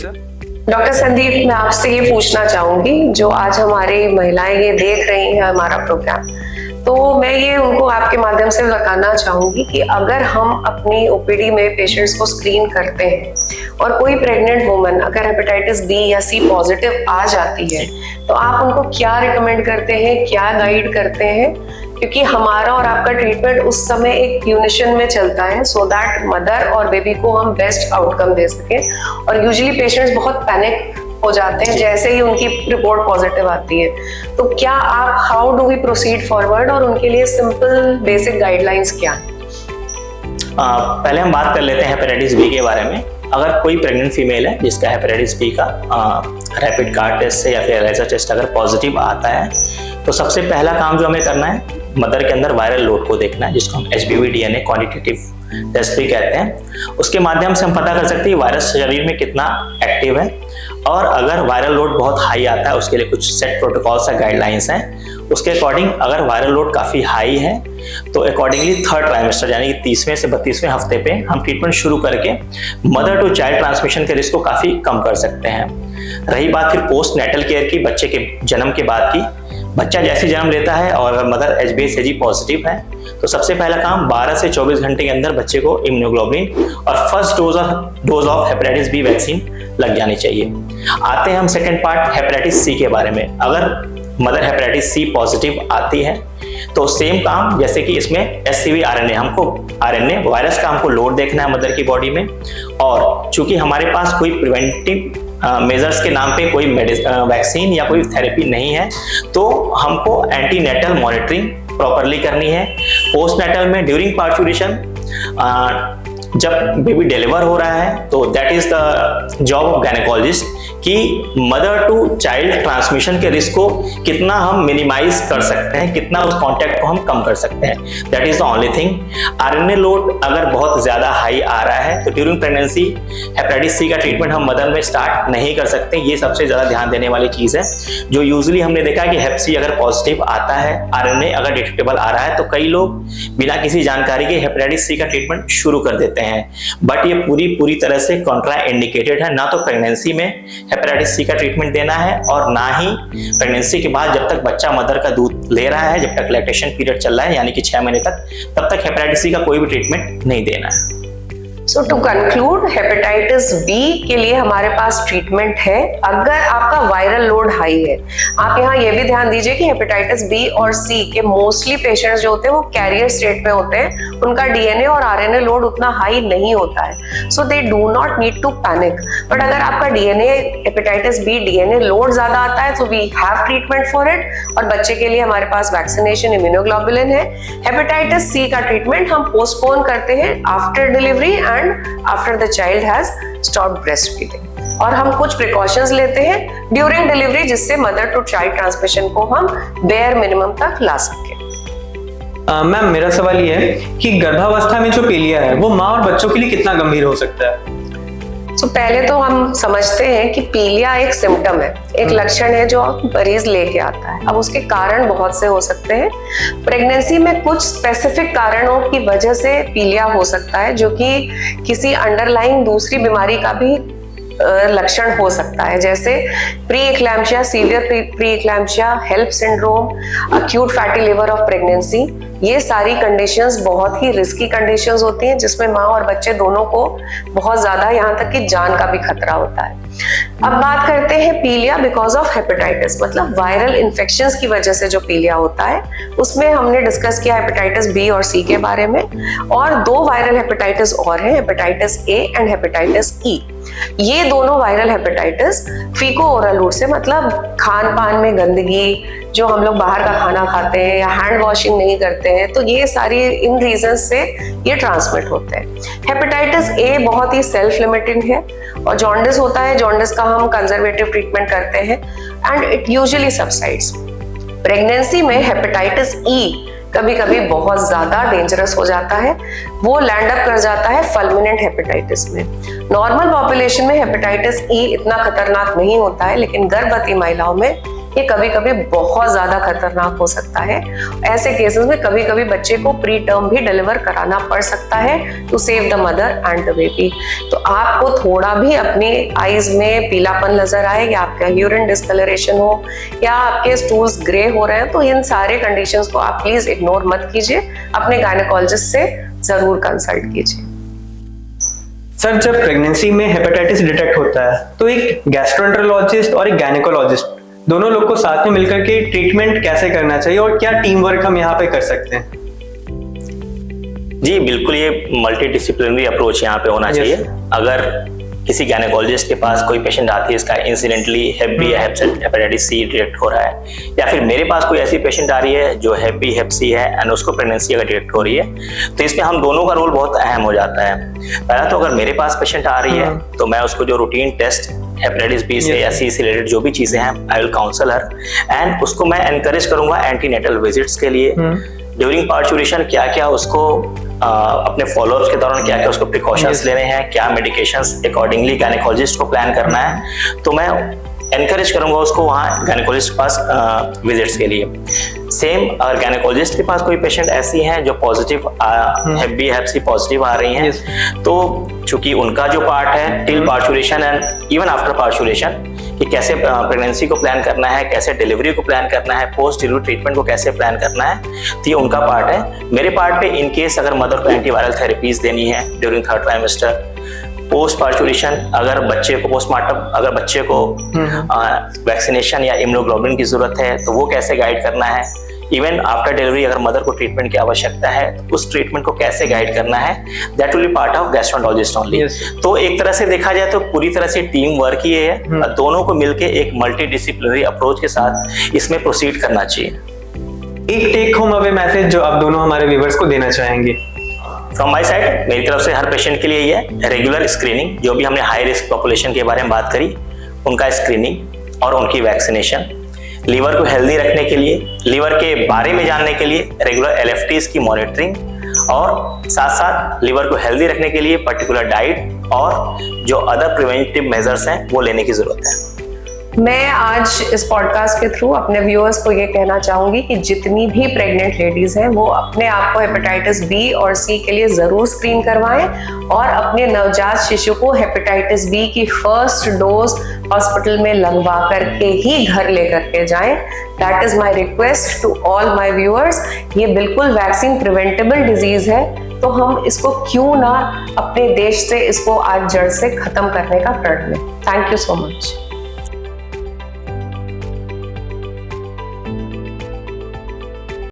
Sir. Doctor Sandeep, मैं आपसे ये पूछना चाहूंगी, जो आज हमारी महिलाएं ये देख रही हैं हमारा प्रोग्राम, तो मैं ये उनको आपके माध्यम से बताना चाहूंगी कि अगर हम अपनी ओपीडी में पेशेंट्स को स्क्रीन करते हैं और कोई प्रेग्नेंट वुमन अगर हेपेटाइटिस बी या सी पॉजिटिव आ जाती है, तो आप उनको क्या रिकमेंड करते हैं, क्या गाइड करते हैं? क्योंकि हमारा और आपका ट्रीटमेंट उस समय एक यूनिशन में चलता है, सो दैट मदर और बेबी को हम बेस्ट आउटकम दे सकें। और यूजुअली पेशेंट्स बहुत पैनिक हो जाते हैं जैसे ही उनकी रिपोर्ट पॉजिटिव आती है। तो क्या आप, how do we proceed forward, और उनके लिए सिंपल बेसिक गाइडलाइंस क्या है? पहले हम बात कर लेते हैं हेपेटाइटिस बी के बारे में। अगर कोई प्रेग्नेंट फीमेल है जिसका हेपेटाइटिस बी का रैपिड कार्ड टेस्ट से या फिर एलिसा टेस्ट अगर पॉजिटिव आता है, तो सबसे पहला काम जो हमें करना है, मदर के अंदर वायरल लोड को देखना है, जिसको हम HBV DNA क्वांटिटेटिव टेस्ट भी कहते हैं। उसके माध्यम से हम पता कर सकते हैं वायरस शरीर में कितना एक्टिव है, और अगर वायरल लोड बहुत हाई आता है उसके लिए कुछ सेट प्रोटोकॉल्स या गाइडलाइंस हैं। उसके अकॉर्डिंग अगर वायरल लोड काफ़ी हाई है तो अकॉर्डिंगली थर्ड ट्राइमेस्टर यानी कि 30वें से 32वें हफ्ते पे हम ट्रीटमेंट शुरू करके मदर टू चाइल्ड ट्रांसमिशन के रिस्क को काफ़ी कम कर सकते हैं। रही बात फिर पोस्ट नेटल केयर की, बच्चे के जन्म के बाद की, बच्चा जैसे जन्म लेता है और अगर मदर HbA/Ag पॉजिटिव है तो सबसे पहला काम 12 से 24 घंटे के अंदर बच्चे को इम्यूनोग्लोबुलिन और first dose of hepatitis B vaccine लग जानी चाहिए। आते हैं हम सेकंड पार्ट हेपेटाइटिस सी के बारे में। अगर मदर हेपेटाइटिस सी पॉजिटिव आती है तो सेम काम, जैसे कि इसमें HCV RNA, हमको RNA वायरस का हमको लोड देखना है मदर की बॉडी में, और चूंकि हमारे पास कोई प्रिवेंटिव मेजर्स के नाम पे कोई वैक्सीन या कोई थेरेपी नहीं है, तो हमको एंटीनेटल मॉनिटरिंग प्रॉपरली करनी है। पोस्टनेटल में ड्यूरिंग पार्चुरेशन, जब बेबी डिलीवर हो रहा है, तो that is the job of gynaecologist कि मदर टू चाइल्ड ट्रांसमिशन के रिस्क को कितना हम मिनिमाइज कर सकते हैं, कितना उस कॉन्टैक्ट को हम कम कर सकते हैं, that is the only thing. RNA load अगर बहुत ज्यादा हाई आ रहा है तो ड्यूरिंग प्रेगनेंसी हेपेटाइटिस सी का ट्रीटमेंट हम मदर में स्टार्ट नहीं कर सकते। ये सबसे ज्यादा ध्यान देने वाली चीज है। जो यूजुअली हमने देखा है कि हेप सी अगर पॉजिटिव आता है, RNA अगर डिटेक्टेबल आ रहा है, तो कई लोग बिना किसी जानकारी के हेपेटाइटिस सी का ट्रीटमेंट शुरू कर देते हैं। बट ये पूरी तरह से कॉन्ट्रा इंडिकेटेड है। ना तो प्रेगनेंसी में हेपेटाइटिस सी का ट्रीटमेंट देना है, और ना ही प्रेगनेंसी के बाद जब तक बच्चा मदर का दूध ले रहा है, जब तक लैक्टेशन पीरियड चल रहा है यानी कि 6 महीने तक, तब तक हेपेटाइटिस सी का कोई भी ट्रीटमेंट नहीं देना है। सो टू कंक्लूड, हेपेटाइटिस बी के लिए हमारे पास ट्रीटमेंट है अगर आपका वायरल लोड हाई है। आप यहाँ ये भी ध्यान दीजिए कि हेपेटाइटिस बी और सी के मोस्टली पेशेंट्स जो होते हैं वो कैरियर स्टेट में होते हैं, उनका DNA और RNA लोड उतना हाई नहीं होता है, so they do not need to panic. But अगर आपका हेपेटाइटिस बी DNA लोड ज्यादा आता है तो we have treatment for it, और बच्चे के लिए हमारे पास वैक्सीनेशन, इम्यूनोग्लोबुलिन है। हेपेटाइटिस सी का ट्रीटमेंट हम पोस्टपोन करते हैं after delivery and after the child has stopped breast feeding, और हम कुछ प्रिकॉशंस लेते हैं ड्यूरिंग डिलीवरी जिससे मदर टू चाइल्ड ट्रांसमिशन को हम बेयर मिनिमम तक ला सकें। मैम, मेरा सवाल ये है कि गर्भावस्था में जो पीलिया है वो माँ और बच्चों के लिए कितना गंभीर हो सकता है? तो पहले तो हम समझते हैं कि पीलिया एक सिम्टम है, एक लक्षण है जो मरीज लेके आता है। अब उसके कारण बहुत से हो सकते हैं। प्रेगनेंसी में कुछ स्पेसिफिक कारणों की वजह से पीलिया हो सकता है, जो कि किसी अंडरलाइंग दूसरी बीमारी का भी लक्षण हो सकता है, जैसे pre eclampsia, severe pre eclampsia, HELLP syndrome, acute fatty liver of pregnancy. ये सारी कंडीशंस बहुत ही रिस्की कंडीशंस होती हैं, जिसमें माँ और बच्चे दोनों को बहुत ज्यादा, यहाँ तक कि जान का भी खतरा होता है। अब बात करते हैं पीलिया बिकॉज ऑफ हेपेटाइटिस, मतलब वायरल इन्फेक्शंस की वजह से जो पीलिया होता है, उसमें हमने डिस्कस किया हेपेटाइटिस बी और सी के बारे में, और 2 वायरल हेपेटाइटिस और हैं, hepatitis A and hepatitis E. ये दोनों वायरल हेपेटाइटिस फीको ओरल रूट से, मतलब खान पान में गंदगी, जो हम लोग बाहर का खाना खाते हैं या हैंड वॉशिंग नहीं करते हैं, तो ये सारी इन रीजन से ये ट्रांसमिट होते हैं। हेपेटाइटिस ए बहुत ही सेल्फ लिमिटिंग है, और जॉन्डिस होता है, जॉन्डिस का हम कंजर्वेटिव ट्रीटमेंट करते हैं and it usually subsides. Pregnancy में हेपेटाइटिस ई कभी कभी बहुत ज्यादा डेंजरस हो जाता है, वो लैंड अप कर जाता है फल्मिनेंट हेपेटाइटिस में। नॉर्मल पॉपुलेशन में हेपेटाइटिस ई इतना खतरनाक नहीं होता है, लेकिन गर्भवती महिलाओं में ये कभी कभी बहुत ज्यादा खतरनाक हो सकता है। ऐसे केसेस में कभी कभी बच्चे को प्री टर्म भी डिलीवर कराना पड़ सकता है to save the mother and the baby. तो आपको थोड़ा भी अपने आईज में पीलापन नजर आए या आपका यूरिन डिस्कलरेशन हो या आपके स्टूल्स ग्रे हो रहे हैं, तो इन सारे कंडीशंस को आप प्लीज इग्नोर मत कीजिए, अपने गायनेकोलॉजिस्ट से जरूर कंसल्ट कीजिए। सर, जब प्रेगनेंसी में हेपेटाइटिस डिटेक्ट होता है तो एक गैस्ट्रोएंटेरोलॉजिस्ट और एक गायनेकोलॉजिस्ट दोनों लोग को साथ में मिलकर के ट्रीटमेंट कैसे करना चाहिए और क्या टीम वर्क हम यहाँ पे कर सकते हैं? जी बिल्कुल, ये मल्टी डिसिप्लिनरी अप्रोच यहाँ पे होना चाहिए। अगर किसी गायनेकोलॉजिस्ट के पास कोई पेशेंट आती है इसका इंसिडेंटली हेप बी या हेपेटाइटिस सी डिटेक्ट हो रहा है, या फिर मेरे पास कोई ऐसी पेशेंट आ रही है जो हेप बी हेप सी है एंड उसको प्रेगनेंसी अगर डिटेक्ट हो रही है, तो इसमें हम दोनों का रोल बहुत अहम हो जाता है। पहला तो अगर मेरे पास पेशेंट आ रही है तो मैं उसको जो रूटीन टेस्ट हेपेटाइटिस बी से या सी से रिलेटेड जो भी चीजें हैं, I will counsel her and उसको मैं एनकरेज करूंगा एंटीनेटल विजिट्स के लिए। ड्यूरिंग पार्चुरेशन क्या क्या उसको अपने फॉलोअप्स के दौरान क्या क्या उसको प्रिकॉशंस लेने हैं, क्या मेडिकेशंस अकॉर्डिंगली गायनेकोलॉजिस्ट को प्लान करना है, तो मैं एनकरेज करूंगा उसको वहाँ गायनेकोलॉजिस्ट के पास विजिट्स के लिए। सेम अगर गायनेकोलॉजिस्ट के पास कोई पेशेंट ऐसी हैं जो पॉजिटिव हेप बी हेप सी पॉजिटिव आ रही हैं, तो चूंकि उनका जो पार्ट है till parturition and even after parturition कि कैसे प्रेगनेंसी को प्लान करना है, कैसे डिलीवरी को प्लान करना है, पोस्ट डिलीवरी ट्रीटमेंट को कैसे प्लान करना है, तो ये उनका पार्ट है। मेरे पार्ट पे इन केस अगर मदर को एंटीवायरल थेरेपीज देनी है during third trimester, post parturition अगर बच्चे को पोस्टमार्टम अगर बच्चे को वैक्सीनेशन या इम्यूनोग्लोबुलिन की जरूरत है तो वो कैसे गाइड करना है, इवन आफ्टर डिलीवरी अगर मदर को ट्रीटमेंट की आवश्यकता है तो उस ट्रीटमेंट को कैसे गाइड करना है, that will be part of gastroenterologist only. तो एक तरह से देखा जाए तो पूरी तरह से टीम वर्क ही है, दोनों को मिलके एक मल्टी डिसिप्लिनरी अप्रोच के साथ इसमें प्रोसीड करना चाहिए। एक टेक होम अवे मैसेज जो आप दोनों हमारे व्यूअर्स को देना चाहेंगे? फ्रॉम माय साइड मेरी तरफ से हर पेशेंट के लिए ये है रेगुलर स्क्रीनिंग, जो भी हमने हाई रिस्क पॉपुलेशन के बारे में बात करी उनका स्क्रीनिंग और उनकी वैक्सीनेशन, लीवर को हेल्दी रखने के लिए, लीवर के बारे में जानने के लिए रेगुलर LFTs की मॉनिटरिंग, और साथ साथ लीवर को हेल्दी रखने के लिए पर्टिकुलर डाइट और जो अदर प्रिवेंटिव मेजर्स हैं वो लेने की जरूरत है। मैं आज इस पॉडकास्ट के थ्रू अपने व्यूअर्स को ये कहना चाहूंगी कि जितनी भी प्रेग्नेंट लेडीज हैं वो अपने आप को हेपेटाइटिस बी और सी के लिए जरूर स्क्रीन करवाएं और अपने नवजात शिशु को हेपेटाइटिस बी की फर्स्ट डोज हॉस्पिटल में लगवा करके ही घर लेकर के जाएं। That is my request to all my viewers. ये बिल्कुल वैक्सीन प्रिवेंटेबल डिजीज है, तो हम इसको क्यों ना अपने देश से इसको आज जड़ से खत्म करने का प्रण लें। Thank you so much.